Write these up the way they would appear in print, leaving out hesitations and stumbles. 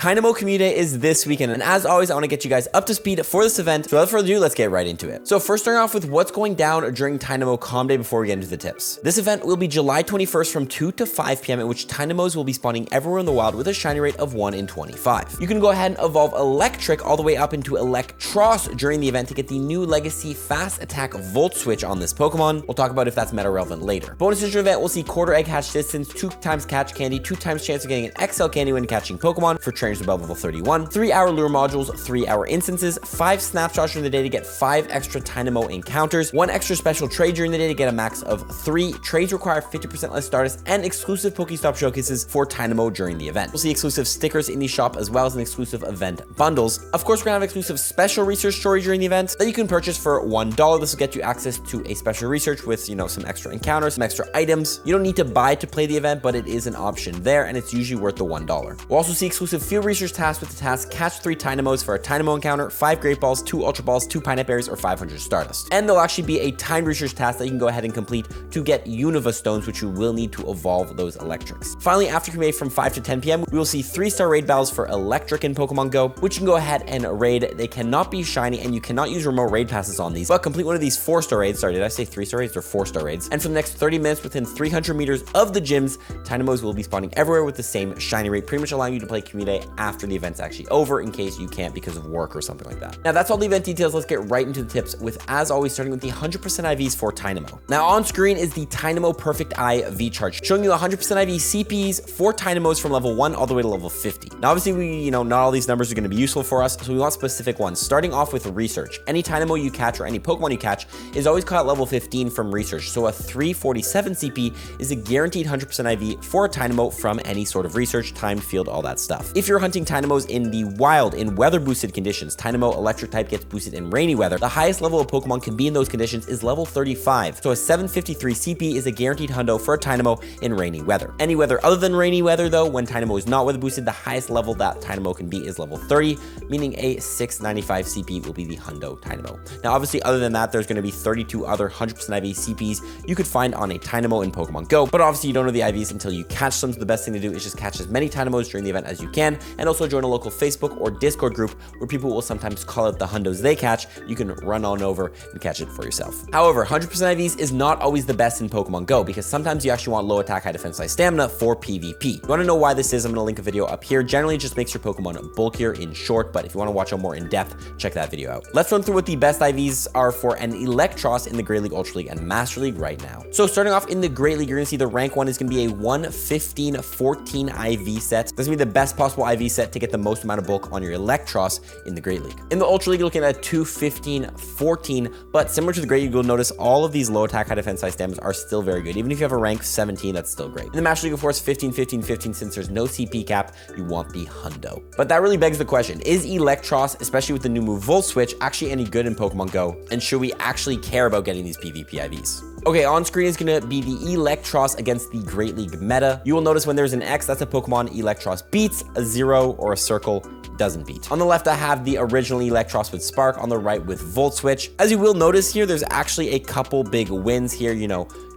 Tynamo Community Day is this weekend, and as always, I want to get you guys up to speed for this event. So without further ado, let's get right into it. So first, starting off with what's going down during Tynamo Com Day before we get into the tips. This event will be July 21st from 2 to 5 p.m. in which Tynamos will be spawning everywhere in the wild with a shiny rate of 1 in 25. You can go ahead and evolve Electric all the way up into Eelektross during the event to get the new Legacy Fast Attack Volt Switch on this Pokemon. We'll talk about if that's meta relevant later. Bonuses during the event, we'll see quarter egg hatch distance, 2 times catch candy, 2 times chance of getting an XL candy when catching Pokemon for trainers above level 31. 3-hour lure modules, 3-hour instances, 5 snapshots during the day to get 5 extra Tynamo encounters, 1 extra special trade during the day to get a max of 3. Trades require 50% less Stardust, and exclusive Pokestop showcases for Tynamo during the event. We'll see exclusive stickers in the shop as well as an exclusive event bundles. Of course, we're gonna have exclusive special research story during the event that you can purchase for $1. This will get you access to a special research with, some extra encounters, some extra items. You don't need to buy to play the event, but it is an option there, and it's usually worth the $1. We'll also see exclusive field research tasks with the task catch 3 Tynamos for a Tynamo encounter, 5 Great Balls, 2 Ultra Balls, 2 Pineapple Berries, or 500 Stardust. And there'll actually be a timed research task that you can go ahead and complete to get Unova Stones, which you will need to evolve those Electrics. Finally, after Community from 5 to 10 p.m., we will see 3-star raid battles for Electric in Pokemon Go, which you can go ahead and raid. They cannot be shiny, and you cannot use remote raid passes on these, but complete one of these 4-star raids. Sorry, did I say 3-star raids or 4-star raids? And for the next 30 minutes within 300 meters of the gyms, Tynamos will be spawning everywhere with the same shiny rate, pretty much allowing you to play Community Day after the event's actually over in case you can't because of work or something like that. Now that's all the event details. Let's get right into the tips with, as always, starting with the 100% IVs for Tynamo. Now on screen is the Tynamo Perfect IV chart, showing you 100% IV CPs for Tynamos from level 1 all the way to level 50. Now obviously we, not all these numbers are going to be useful for us, so we want specific ones. Starting off with research. Any Tynamo you catch or any Pokemon you catch is always caught at level 15 from research, so a 347 CP is a guaranteed 100% IV for a Tynamo from any sort of research, timed field, all that stuff. If you're hunting Tynamos in the wild, in weather boosted conditions, Tynamo Electric type gets boosted in rainy weather. The highest level of Pokemon can be in those conditions is level 35. So a 753 CP is a guaranteed hundo for a Tynamo in rainy weather. Any weather other than rainy weather though, when Tynamo is not weather boosted, the highest level that Tynamo can be is level 30, meaning a 695 CP will be the hundo Tynamo. Now obviously other than that, there's going to be 32 other 100% IV CPs you could find on a Tynamo in Pokemon Go, but obviously you don't know the IVs until you catch them. So the best thing to do is just catch as many Tynamos during the event as you can, and also join a local Facebook or Discord group where people will sometimes call out the hundos they catch. You can run on over and catch it for yourself. However, 100% IVs is not always the best in Pokemon Go because sometimes you actually want low attack, high defense, high stamina for PvP. You want to know why this is? I'm going to link a video up here. Generally, it just makes your Pokemon bulkier in short, but if you want to watch a more in-depth, check that video out. Let's run through what the best IVs are for an Eelektross in the Great League, Ultra League, and Master League right now. So starting off in the Great League, you're going to see the rank 1 is going to be a 115-14 IV set. This is going to be the best possible IV set to get the most amount of bulk on your Eelektross in the Great League. In the Ultra League, you're looking at a 215-14, but similar to the Great League, you'll notice all of these low attack, high defense, high stamina are still very good. Even if you have a rank 17, that's still great. In the Master League, of course, 15-15-15, since there's no CP cap, you want the hundo. But that really begs the question, is Eelektross, especially with the new move Volt Switch, actually any good in Pokemon Go? And should we actually care about getting these PvP IVs? Okay, on screen is going to be the Eelektross against the Great League meta. You will notice when there's an X, that's a Pokemon Eelektross beats, a 0 or a circle doesn't beat. On the left, I have the original Eelektross with Spark, on the right with Volt Switch. As you will notice here, there's actually a couple big wins here.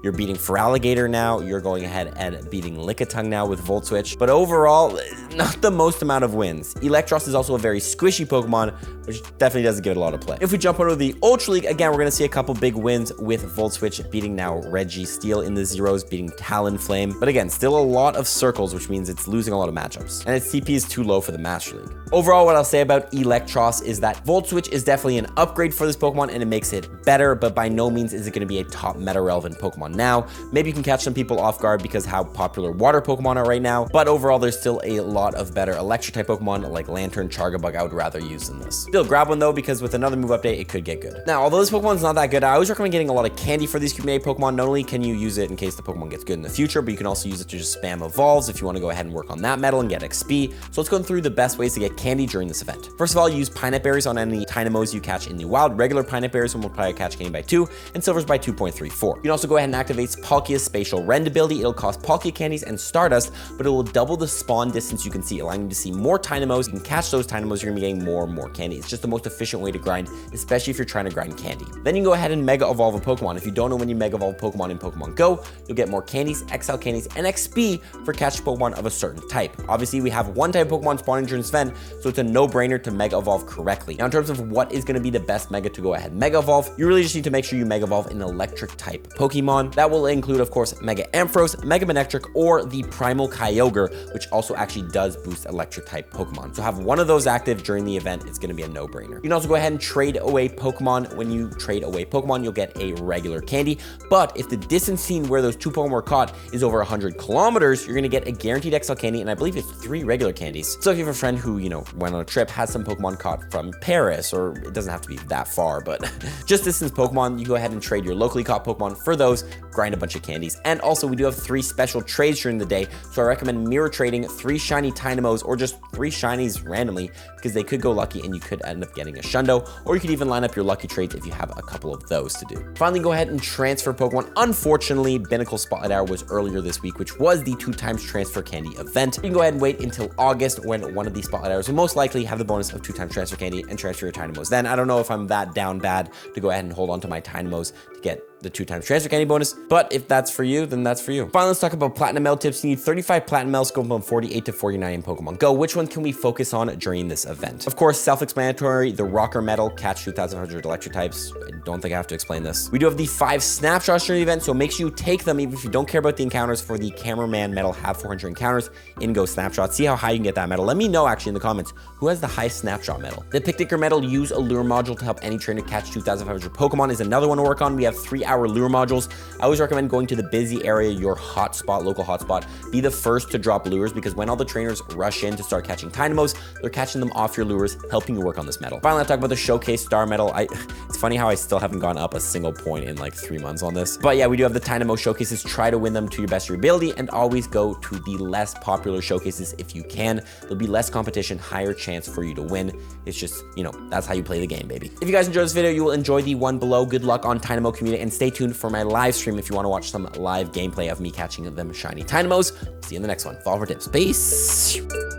You're beating Feraligatr now, you're going ahead and beating Lickitung now with Volt Switch, but overall, not the most amount of wins. Eelektross is also a very squishy Pokemon, which definitely doesn't get a lot of play. If we jump over to the Ultra League, again, we're going to see a couple big wins with Volt Switch beating now Registeel in the zeros, beating Talonflame, but again, still a lot of circles, which means it's losing a lot of matchups, and its CP is too low for the Master League. Overall, what I'll say about Eelektross is that Volt Switch is definitely an upgrade for this Pokemon, and it makes it better, but by no means is it going to be a top meta-relevant Pokemon now. Maybe you can catch some people off guard because how popular water Pokemon are right now, but overall, there's still a lot of better electric type Pokemon like Lantern, Chargabug I would rather use than this. Still grab one though, because with another move update, it could get good. Now, although this Pokemon's not that good, I always recommend getting a lot of candy for these community Pokemon. Not only can you use it in case the Pokemon gets good in the future, but you can also use it to just spam evolves if you want to go ahead and work on that metal and get XP. So let's go through the best ways to get candy during this event. First of all, use Pineapple Berries on any Tynamos you catch in the wild. Regular Pineapple Berries will multiply your catch candy by 2, and Silvers by 2.34. You can also go ahead and activates Palkia's spatial rend ability. It'll cost Palkia candies and Stardust, but it will double the spawn distance you can see, allowing you to see more Tynamos. You can catch those Tynamos, you're gonna be getting more and more candy. It's just the most efficient way to grind, especially if you're trying to grind candy. Then you can go ahead and Mega Evolve a Pokemon. If you don't know when you Mega Evolve Pokemon in Pokemon Go, you'll get more candies, XL candies, and XP for catching Pokemon of a certain type. Obviously, we have one type of Pokemon spawning during this event, so it's a no-brainer to Mega Evolve correctly. Now, in terms of what is gonna be the best Mega to go ahead Mega Evolve, you really just need to make sure you Mega Evolve an electric type Pokemon. That will include, of course, Mega Ampharos, Mega Manectric, or the Primal Kyogre, which also actually does boost electric type Pokemon. So have one of those active during the event. It's going to be a no-brainer. You can also go ahead and trade away Pokemon. When you trade away Pokemon, you'll get a regular candy. But if the distance seen where those 2 Pokemon were caught is over 100 kilometers, you're going to get a guaranteed XL candy, and I believe it's 3 regular candies. So if you have a friend who, went on a trip, has some Pokemon caught from Paris, or it doesn't have to be that far, but just distance Pokemon, you go ahead and trade your locally caught Pokemon for those, grind a bunch of candies. And also, we do have 3 special trades during the day, so I recommend mirror trading 3 shiny Tynamos or just 3 shinies randomly, because they could go lucky and you could end up getting a Shundo, or you could even line up your lucky trades if you have a couple of those to do. Finally, go ahead and transfer Pokemon. Unfortunately, Binnacle Spotlight Hour was earlier this week, which was the 2 times transfer candy event. You can go ahead and wait until August, when one of these Spotlight Hours will most likely have the bonus of 2 times transfer candy, and transfer your Tynamos. Then I don't know if I'm that down bad to go ahead and hold on to my Tynamos to get the 2 times transfer candy bonus, but if that's for you, then that's for you. Finally, let's talk about platinum medal tips. You need 35 platinum medals, go from 48 to 49 in Pokemon Go. Which one can we focus on during this event? Of course, self-explanatory, the Rocker medal, catch 2,500 electric types. I don't think I have to explain this. We do have the 5 snapshots during the event, so make sure you take them even if you don't care about the encounters. For the cameraman medal, have 400 encounters in Go snapshots. See how high you can get that medal. Let me know actually in the comments who has the highest snapshot medal. The Picnicker medal, use a lure module to help any trainer catch 2,500 Pokemon, is another one to work on. We have 3-hour lure modules. I always recommend going to the busy area, your hotspot, local hotspot. Be the first to drop lures, because when all the trainers rush in to start catching Tynamos, they're catching them off your lures, helping you work on this medal. Finally, I'll talk about the Showcase Star medal. It's funny how I still haven't gone up a single point in like 3 months on this. But yeah, we do have the Tynamo showcases. Try to win them to your best of your ability, and always go to the less popular showcases if you can. There'll be less competition, higher chance for you to win. It's just, that's how you play the game, baby. If you guys enjoyed this video, you will enjoy the one below. Good luck on Tynamo community, and stay tuned for my live stream if you want to watch some live gameplay of me catching them shiny Tynamos. See you in the next one. Follow for tips. Peace.